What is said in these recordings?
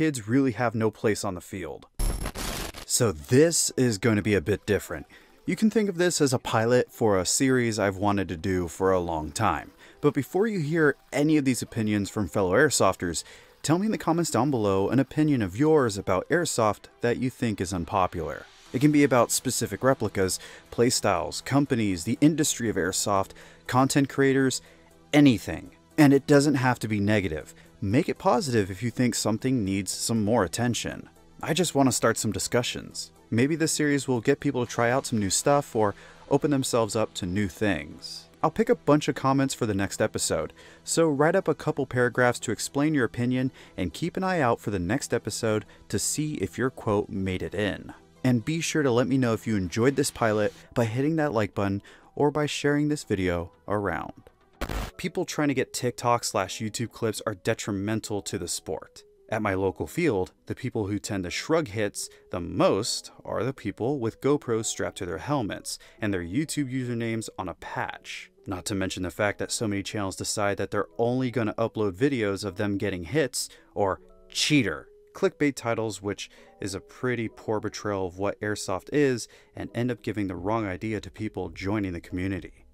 kids really have no place on the field. So this is going to be a bit different. You can think of this as a pilot for a series I've wanted to do for a long time. But before you hear any of these opinions from fellow Airsofters, tell me in the comments down below an opinion of yours about Airsoft that you think is unpopular. It can be about specific replicas, playstyles, companies, the industry of Airsoft, content creators, anything. And it doesn't have to be negative. Make it positive if you think something needs some more attention. I just want to start some discussions. Maybe this series will get people to try out some new stuff or open themselves up to new things. I'll pick a bunch of comments for the next episode, so write up a couple paragraphs to explain your opinion and keep an eye out for the next episode to see if your quote made it in. And be sure to let me know if you enjoyed this pilot by hitting that like button or by sharing this video around. People trying to get TikTok/YouTube clips are detrimental to the sport. At my local field, the people who tend to shrug hits the most are the people with GoPros strapped to their helmets and their YouTube usernames on a patch. Not to mention the fact that so many channels decide that they're only going to upload videos of them getting hits or cheater clickbait titles, which is a pretty poor portrayal of what Airsoft is and end up giving the wrong idea to people joining the community.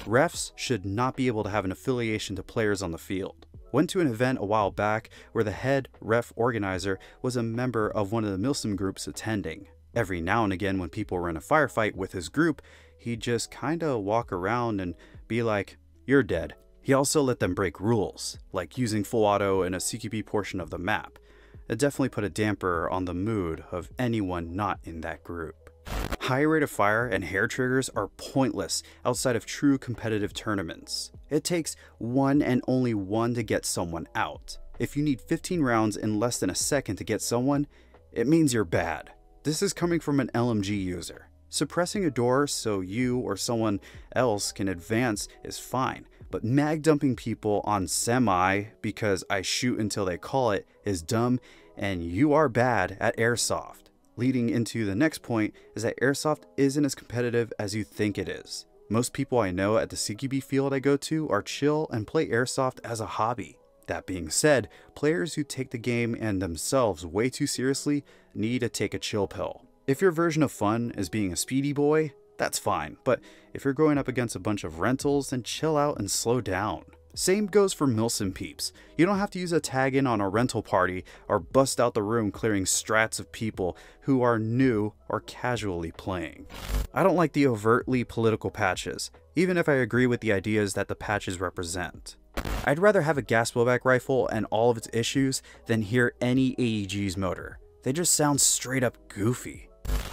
Refs should not be able to have an affiliation to players on the field. Went to an event a while back where the head ref organizer was a member of one of the Milsim groups attending. Every now and again when people were in a firefight with his group, he'd just kinda walk around and be like, "You're dead." He also let them break rules, like using full auto in a CQB portion of the map. It definitely put a damper on the mood of anyone not in that group. High rate of fire and hair triggers are pointless outside of true competitive tournaments. It takes one and only one to get someone out. If you need 15 rounds in less than a second to get someone, it means you're bad. This is coming from an LMG user. Suppressing a door so you or someone else can advance is fine, but mag dumping people on semi because I shoot until they call it is dumb, and you are bad at Airsoft. Leading into the next point is that Airsoft isn't as competitive as you think it is. Most people I know at the CQB field I go to are chill and play Airsoft as a hobby. That being said, players who take the game and themselves way too seriously need to take a chill pill. If your version of fun is being a speedy boy, that's fine, but if you're going up against a bunch of rentals, then chill out and slow down. Same goes for Milsim peeps. You don't have to use a tag in on a rental party or bust out the room clearing strats of people who are new or casually playing. I don't like the overtly political patches, even if I agree with the ideas that the patches represent. I'd rather have a gas blowback rifle and all of its issues than hear any AEG's motor. They just sound straight up goofy.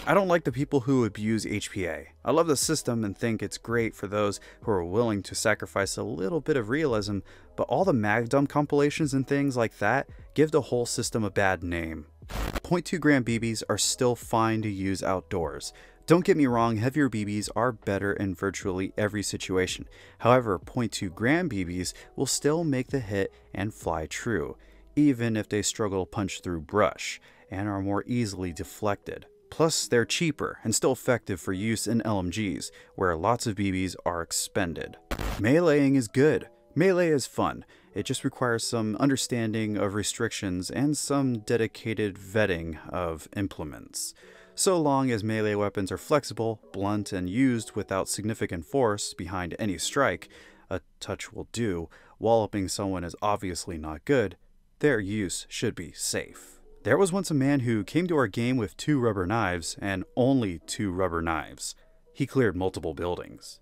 I don't like the people who abuse HPA. I love the system and think it's great for those who are willing to sacrifice a little bit of realism, but all the mag dump compilations and things like that give the whole system a bad name. 0.2 gram BBs are still fine to use outdoors. Don't get me wrong, heavier BBs are better in virtually every situation. However, 0.2 gram BBs will still make the hit and fly true, even if they struggle to punch through brush and are more easily deflected. Plus, they're cheaper and still effective for use in LMGs, where lots of BBs are expended. Meleeing is good. Melee is fun. It just requires some understanding of restrictions and some dedicated vetting of implements. So long as melee weapons are flexible, blunt, and used without significant force behind any strike, a touch will do. Walloping someone is obviously not good. Their use should be safe. There was once a man who came to our game with 2 rubber knives, and only 2 rubber knives. He cleared multiple buildings.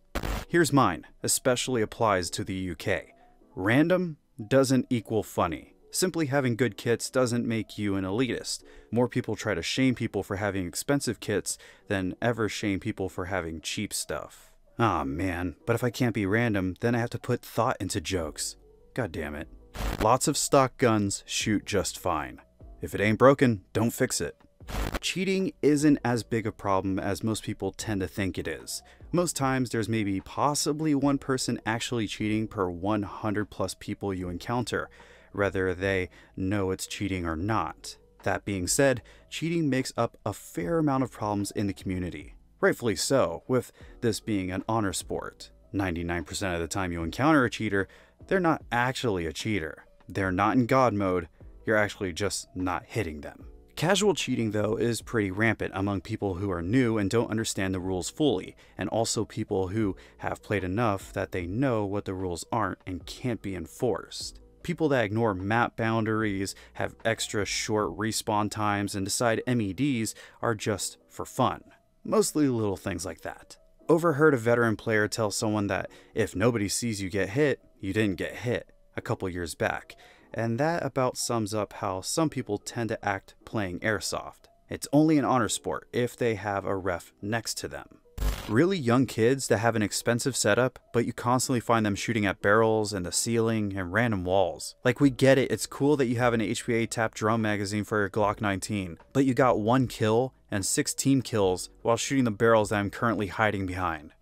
Here's mine, especially applies to the UK. Random doesn't equal funny. Simply having good kits doesn't make you an elitist. More people try to shame people for having expensive kits than ever shame people for having cheap stuff. Aw man, but if I can't be random, then I have to put thought into jokes. God damn it. Lots of stock guns shoot just fine. If it ain't broken, don't fix it. Cheating isn't as big a problem as most people tend to think it is. Most times there's maybe possibly one person actually cheating per 100 plus people you encounter, whether they know it's cheating or not. That being said, cheating makes up a fair amount of problems in the community. Rightfully so, with this being an honor sport. 99% of the time you encounter a cheater, they're not actually a cheater. They're not in God mode, you're actually just not hitting them. Casual cheating, though, is pretty rampant among people who are new and don't understand the rules fully, and also people who have played enough that they know what the rules aren't and can't be enforced. People that ignore map boundaries, have extra short respawn times, and decide MEDs are just for fun. Mostly little things like that. Overheard a veteran player tell someone that if nobody sees you get hit, you didn't get hit, a couple years back. And that about sums up how some people tend to act playing airsoft. It's only an honor sport if they have a ref next to them. Really young kids that have an expensive setup, but you constantly find them shooting at barrels and the ceiling and random walls. Like, we get it, it's cool that you have an HPA tap drum magazine for your Glock 19, but you got 1 kill and 6 team kills while shooting the barrels that I'm currently hiding behind.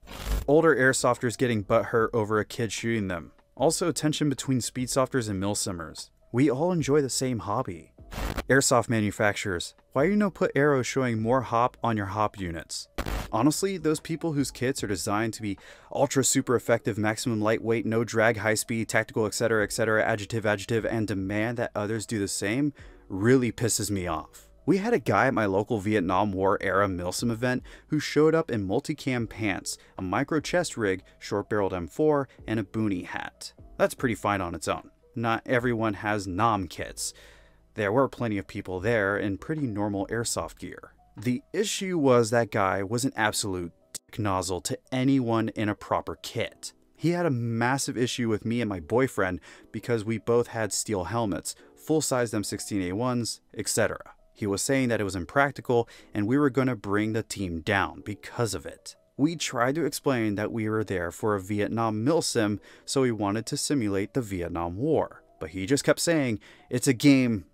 Older airsofters getting butthurt over a kid shooting them. Also, tension between speedsofters and milsimmers. We all enjoy the same hobby. Airsoft manufacturers, why you no put arrows showing more hop on your hop units? Honestly, those people whose kits are designed to be ultra super effective, maximum lightweight, no drag, high speed, tactical, etc, adjective, and demand that others do the same really pisses me off. We had a guy at my local Vietnam War era milsim event who showed up in multicam pants, a micro chest rig, short-barreled M4, and a boonie hat. That's pretty fine on its own. Not everyone has NOM kits. There were plenty of people there in pretty normal airsoft gear. The issue was that guy was an absolute dick nozzle to anyone in a proper kit. He had a massive issue with me and my boyfriend because we both had steel helmets, full-size M16A1s, etc. He was saying that it was impractical and we were going to bring the team down because of it. We tried to explain that we were there for a Vietnam milsim, so we wanted to simulate the Vietnam War. But he just kept saying, it's a game,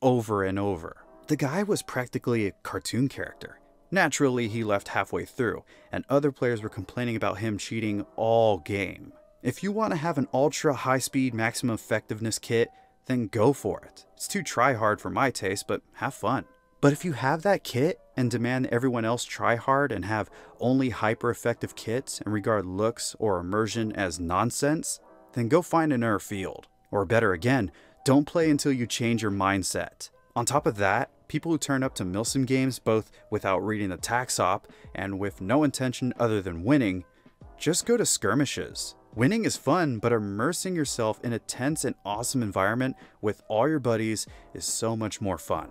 over and over. The guy was practically a cartoon character. Naturally, he left halfway through, and other players were complaining about him cheating all game. If you want to have an ultra high-speed maximum effectiveness kit, then go for it. It's too try-hard for my taste, but have fun. But if you have that kit and demand everyone else try hard and have only hyper-effective kits and regard looks or immersion as nonsense, then go find another field. Or better again, don't play until you change your mindset. On top of that, people who turn up to milsim games both without reading the tax op and with no intention other than winning, just go to skirmishes. Winning is fun, but immersing yourself in a tense and awesome environment with all your buddies is so much more fun.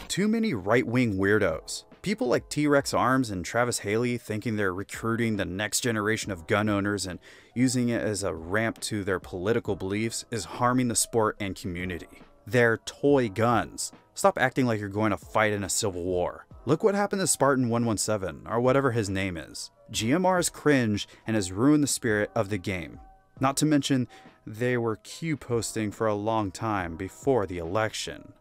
Too many right-wing weirdos. People like T-Rex Arms and Travis Haley thinking they're recruiting the next generation of gun owners and using it as a ramp to their political beliefs is harming the sport and community. They're toy guns. Stop acting like you're going to fight in a civil war. Look what happened to Spartan 117, or whatever his name is. GMR is cringe and has ruined the spirit of the game. Not to mention, they were Q posting for a long time before the election.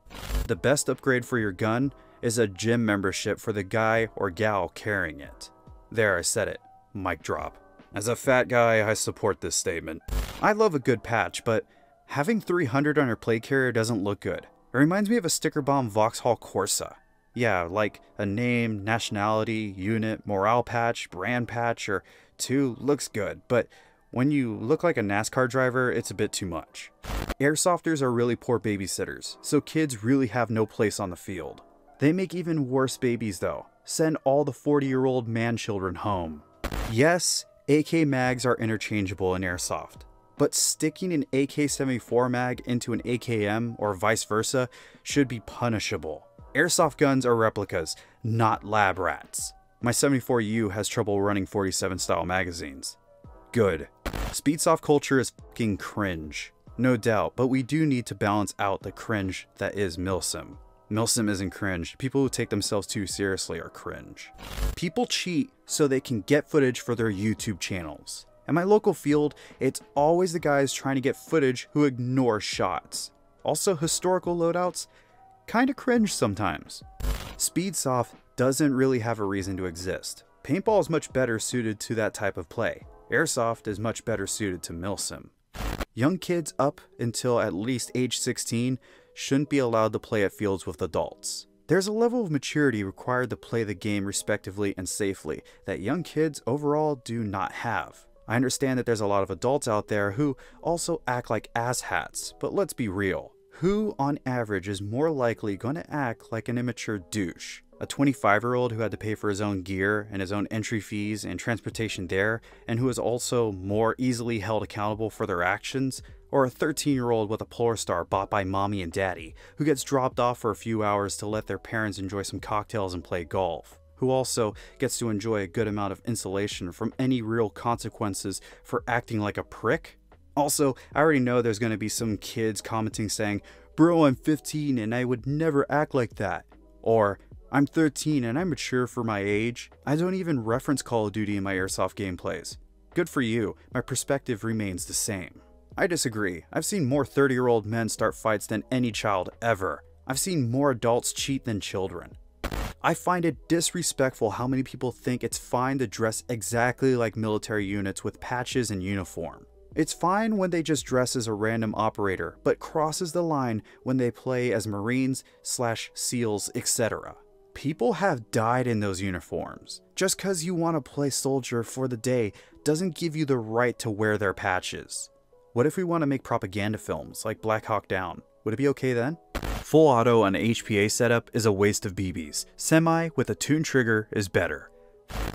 The best upgrade for your gun is a gym membership for the guy or gal carrying it. There, I said it. Mic drop. As a fat guy, I support this statement. I love a good patch, but having 300 on your plate carrier doesn't look good. It reminds me of a sticker bomb Vauxhall Corsa. Yeah, like a name, nationality, unit, morale patch, brand patch, or 2 looks good, but when you look like a NASCAR driver, it's a bit too much. Airsofters are really poor babysitters, so kids really have no place on the field. They make even worse babies though. Send all the 40-year-old man-children home. Yes, AK mags are interchangeable in Airsoft, but sticking an AK-74 mag into an AKM or vice versa should be punishable. Airsoft guns are replicas, not lab rats. My 74U has trouble running 47 style magazines. Good. Speedsoft culture is fucking cringe. No doubt, but we do need to balance out the cringe that is milsim. Milsim isn't cringe. People who take themselves too seriously are cringe. People cheat so they can get footage for their YouTube channels. At my local field, it's always the guys trying to get footage who ignore shots. Also, historical loadouts? Kinda cringe sometimes. Speedsoft doesn't really have a reason to exist. Paintball is much better suited to that type of play. Airsoft is much better suited to milsim. Young kids up until at least age 16 shouldn't be allowed to play at fields with adults. There's a level of maturity required to play the game respectively and safely that young kids overall do not have. I understand that there's a lot of adults out there who also act like asshats, but let's be real. Who, on average, is more likely going to act like an immature douche? A 25-year-old who had to pay for his own gear and his own entry fees and transportation there, and who is also more easily held accountable for their actions? Or a 13-year-old with a Polar Star bought by mommy and daddy, who gets dropped off for a few hours to let their parents enjoy some cocktails and play golf? Who also gets to enjoy a good amount of insulation from any real consequences for acting like a prick? Also, I already know there's going to be some kids commenting saying, "Bro, I'm 15 and I would never act like that." Or, "I'm 13 and I'm mature for my age. I don't even reference Call of Duty in my Airsoft gameplays." Good for you, my perspective remains the same. I disagree. I've seen more 30-year-old men start fights than any child ever. I've seen more adults cheat than children. I find it disrespectful how many people think it's fine to dress exactly like military units with patches and uniform. It's fine when they just dress as a random operator, but crosses the line when they play as Marines, SEALs, etc. People have died in those uniforms. Just cause you want to play soldier for the day doesn't give you the right to wear their patches. What if we want to make propaganda films like Black Hawk Down? Would it be okay then? Full auto on HPA setup is a waste of BBs. Semi with a tuned trigger is better.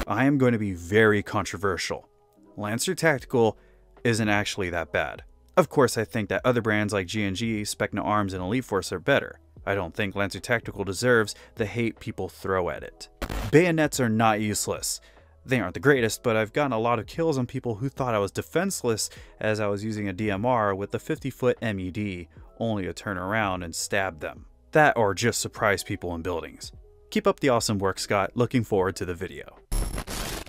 I am going to be very controversial. Lancer Tactical isn't actually that bad. Of course, I think that other brands like G&G, Specna Arms, and Elite Force are better. I don't think Lancer Tactical deserves the hate people throw at it. Bayonets are not useless. They aren't the greatest, but I've gotten a lot of kills on people who thought I was defenseless as I was using a DMR with the 50-foot MED, only to turn around and stab them. That or just surprise people in buildings. Keep up the awesome work, Scott. Looking forward to the video.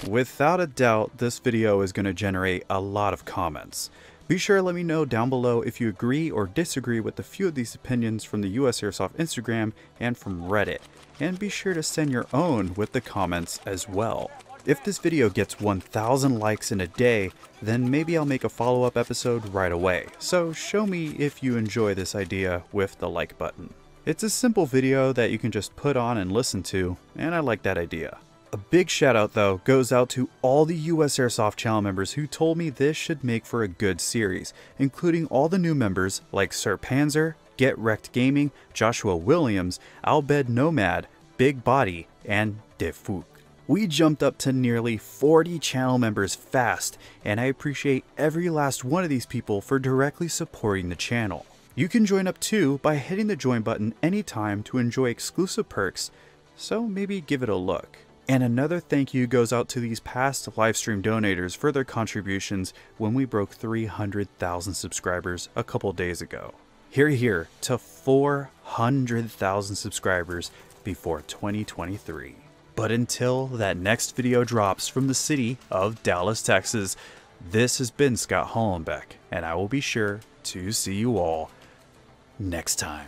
Without a doubt, this video is going to generate a lot of comments. Be sure to let me know down below if you agree or disagree with a few of these opinions from the USAirsoft Instagram and from Reddit, and be sure to send your own with the comments as well. If this video gets 1,000 likes in a day, then maybe I'll make a follow-up episode right away, so show me if you enjoy this idea with the like button. It's a simple video that you can just put on and listen to, and I like that idea. A big shout out though goes out to all the USAirsoft channel members who told me this should make for a good series, including all the new members like Sir Panzer, Get Wrecked Gaming, Joshua Williams, Albed Nomad, Big Body, and Defuk. We jumped up to nearly 40 channel members fast, and I appreciate every last one of these people for directly supporting the channel. You can join up too by hitting the join button anytime to enjoy exclusive perks, so maybe give it a look. And another thank you goes out to these past livestream donators for their contributions when we broke 300,000 subscribers a couple days ago. Here to 400,000 subscribers before 2023. But until that next video drops from the city of Dallas, Texas, this has been Scott Hollenbeck, and I will be sure to see you all next time.